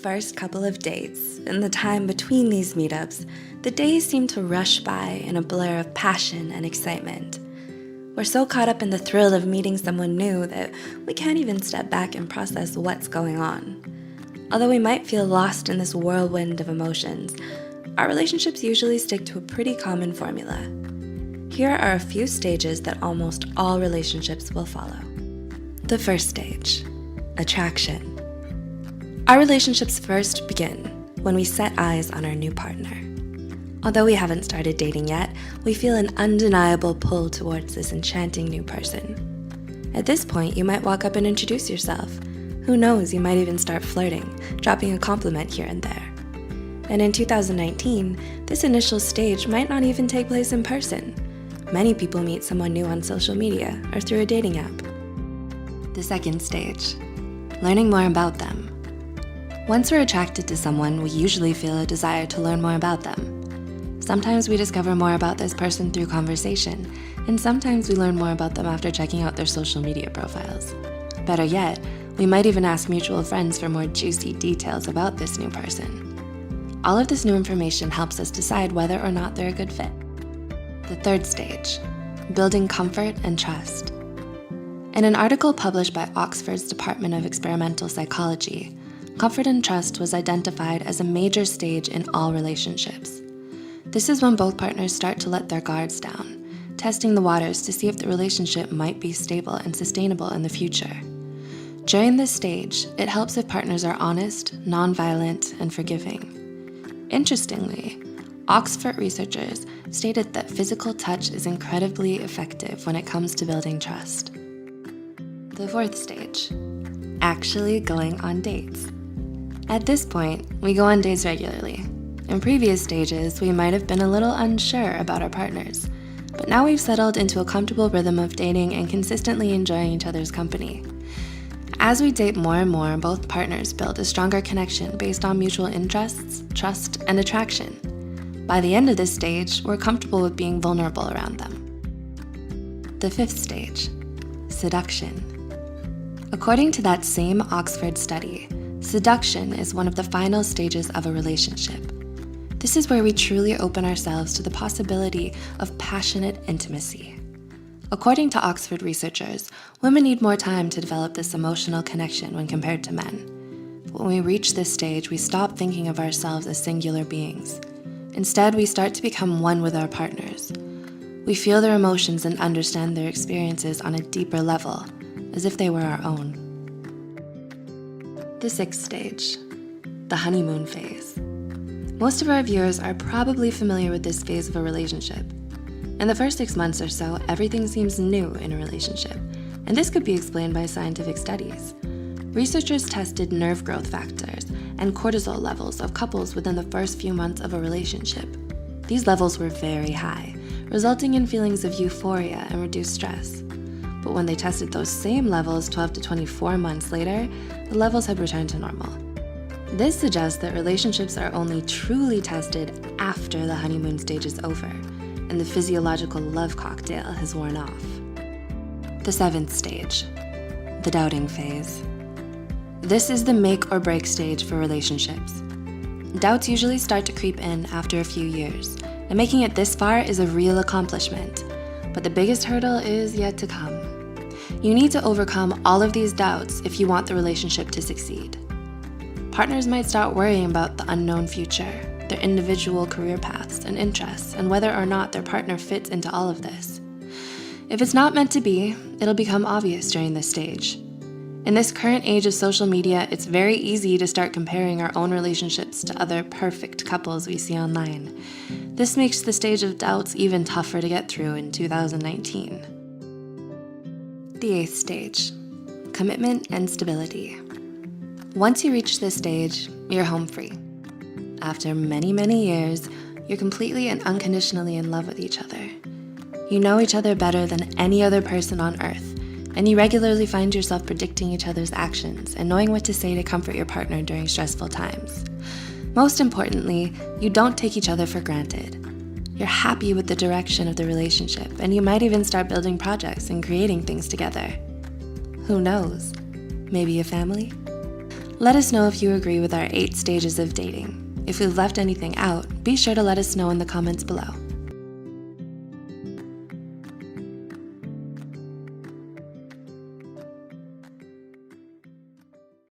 first couple of dates, and the time between these meetups, the days seem to rush by in a blur of passion and excitement. We're so caught up in the thrill of meeting someone new that we can't even step back and process what's going on. Although we might feel lost in this whirlwind of emotions, our relationships usually stick to a pretty common formula. Here are a few stages that almost all relationships will follow. The first stage, attraction. Our relationships first begin when we set eyes on our new partner. Although we haven't started dating yet, we feel an undeniable pull towards this enchanting new person. At this point, you might walk up and introduce yourself. Who knows, you might even start flirting, dropping a compliment here and there. And in 2019, this initial stage might not even take place in person. Many people meet someone new on social media or through a dating app. The second stage, learning more about them. Once we're attracted to someone, we usually feel a desire to learn more about them. Sometimes we discover more about this person through conversation, and sometimes we learn more about them after checking out their social media profiles. Better yet, we might even ask mutual friends for more juicy details about this new person. All of this new information helps us decide whether or not they're a good fit. The third stage, building comfort and trust. In an article published by Oxford's Department of Experimental Psychology, comfort and trust was identified as a major stage in all relationships. This is when both partners start to let their guards down, testing the waters to see if the relationship might be stable and sustainable in the future. During this stage, it helps if partners are honest, nonviolent, and forgiving. Interestingly, Oxford researchers stated that physical touch is incredibly effective when it comes to building trust. The fourth stage, actually going on dates. At this point, we go on dates regularly. In previous stages, we might have been a little unsure about our partners, but now we've settled into a comfortable rhythm of dating and consistently enjoying each other's company. As we date more and more, both partners build a stronger connection based on mutual interests, trust, and attraction. By the end of this stage, we're comfortable with being vulnerable around them. The fifth stage, seduction. According to that same Oxford study, seduction is one of the final stages of a relationship. This is where we truly open ourselves to the possibility of passionate intimacy. According to Oxford researchers, women need more time to develop this emotional connection when compared to men. When we reach this stage, we stop thinking of ourselves as singular beings. Instead, we start to become one with our partners. We feel their emotions and understand their experiences on a deeper level, as if they were our own. The sixth stage, the honeymoon phase. Most of our viewers are probably familiar with this phase of a relationship. In the first 6 months or so, everything seems new in a relationship, and this could be explained by scientific studies. Researchers tested nerve growth factors and cortisol levels of couples within the first few months of a relationship. These levels were very high, resulting in feelings of euphoria and reduced stress. But when they tested those same levels 12 to 24 months later, the levels had returned to normal. This suggests that relationships are only truly tested after the honeymoon stage is over, and the physiological love cocktail has worn off. The seventh stage, the doubting phase. This is the make or break stage for relationships. Doubts usually start to creep in after a few years, and making it this far is a real accomplishment. But the biggest hurdle is yet to come. You need to overcome all of these doubts if you want the relationship to succeed. Partners might start worrying about the unknown future, their individual career paths and interests, and whether or not their partner fits into all of this. If it's not meant to be, it'll become obvious during this stage. In this current age of social media, it's very easy to start comparing our own relationships to other perfect couples we see online. This makes the stage of doubts even tougher to get through in 2019. The eighth stage, commitment and stability. Once you reach this stage, you're home free. After many, many years, you're completely and unconditionally in love with each other. You know each other better than any other person on earth, and you regularly find yourself predicting each other's actions and knowing what to say to comfort your partner during stressful times. Most importantly, you don't take each other for granted. You're happy with the direction of the relationship, and you might even start building projects and creating things together. Who knows? Maybe a family? Let us know if you agree with our 8 stages of dating. If we've left anything out, be sure to let us know in the comments below.